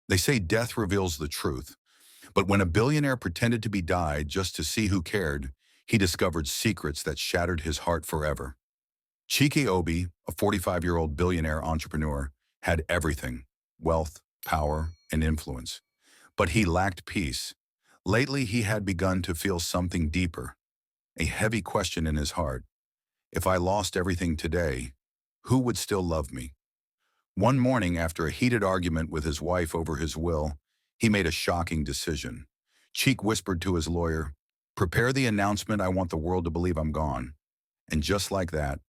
They say death reveals the truth, but when a billionaire pretended to be died just to see who cared, he discovered secrets that shattered his heart forever. Chike Obi, a 45-year-old billionaire entrepreneur, had everything: wealth, power, and influence. But he lacked peace. Lately, he had begun to feel something deeper, a heavy question in his heart. If I lost everything today, who would still love me? One morning, after a heated argument with his wife over his will, he made a shocking decision. Cheek whispered to his lawyer, "Prepare the announcement. I want the world to believe I'm gone." And just like that,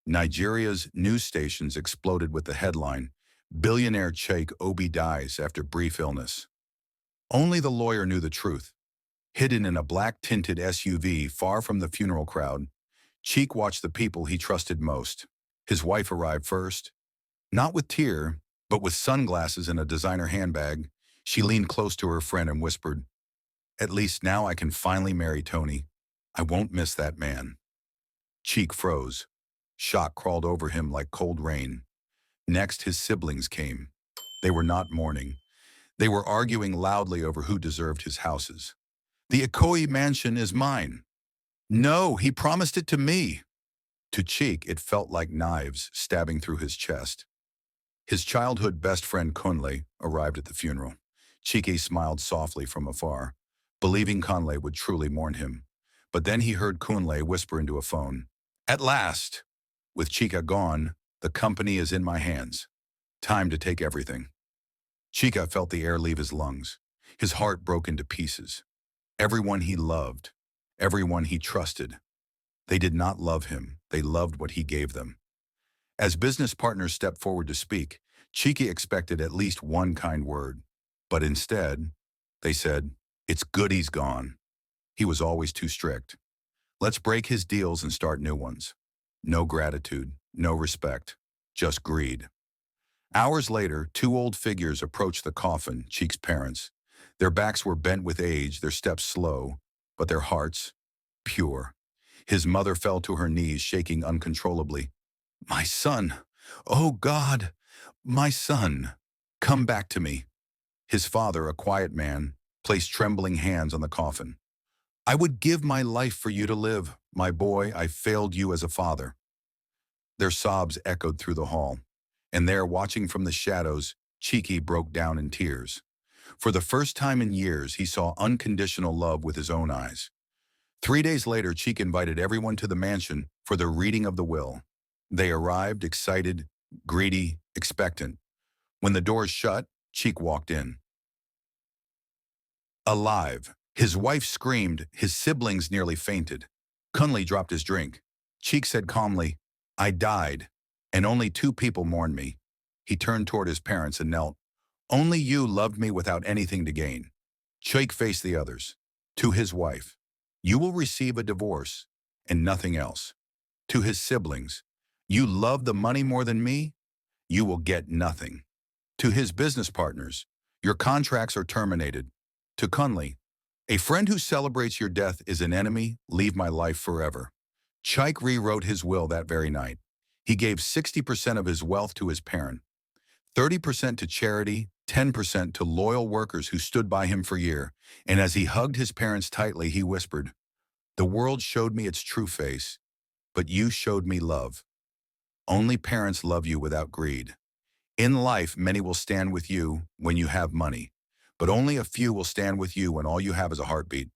Nigeria's news stations exploded with the headline, "Billionaire Cheik Obi dies after brief illness." Only the lawyer knew the truth. Hidden in a black-tinted SUV far from the funeral crowd, Cheek watched the people he trusted most. His wife arrived first. Not with tear, but with sunglasses and a designer handbag. She leaned close to her friend and whispered, "At least now I can finally marry Tony. I won't miss that man." Cheek froze. Shock crawled over him like cold rain. Next, his siblings came. They were not mourning. They were arguing loudly over who deserved his houses. "The Ikoyi mansion is mine." "No, he promised it to me." To Cheek, it felt like knives stabbing through his chest. His childhood best friend Kunle arrived at the funeral. Chike smiled softly from afar, believing Kunle would truly mourn him. But then he heard Kunle whisper into a phone, "At last! With Chika gone, the company is in my hands. Time to take everything." Chika felt the air leave his lungs. His heart broke into pieces. Everyone he loved, everyone he trusted, they did not love him. They loved what he gave them. As business partners stepped forward to speak, Chiki expected at least one kind word. But instead, they said, "It's good he's gone. He was always too strict. Let's break his deals and start new ones." No gratitude, no respect, just greed. Hours later, two old figures approached the coffin, Cheek's parents. Their backs were bent with age, their steps slow, but their hearts pure. His mother fell to her knees, shaking uncontrollably. "My son! Oh God! My son! Come back to me." His father, a quiet man, placed trembling hands on the coffin. "I would give my life for you to live. My boy, I failed you as a father." Their sobs echoed through the hall, and there, watching from the shadows, Cheeky broke down in tears. For the first time in years, he saw unconditional love with his own eyes. 3 days later, Cheek invited everyone to the mansion for the reading of the will. They arrived, excited, greedy, expectant. When the doors shut, Cheek walked in. Alive. His wife screamed, his siblings nearly fainted. Kunle dropped his drink. Cheek said calmly, "I died, and only two people mourned me." He turned toward his parents and knelt. "Only you loved me without anything to gain." Cheek faced the others. To his wife, "You will receive a divorce and nothing else." To his siblings, "You love the money more than me? You will get nothing." To his business partners, "Your contracts are terminated." To Kunle, "A friend who celebrates your death is an enemy. Leave my life forever." Chaik rewrote his will that very night. He gave 60% of his wealth to his parent, 30% to charity, 10% to loyal workers who stood by him for years. And as he hugged his parents tightly, he whispered, "The world showed me its true face, but you showed me love. Only parents love you without greed. In life, many will stand with you when you have money, but only a few will stand with you when all you have is a heartbeat."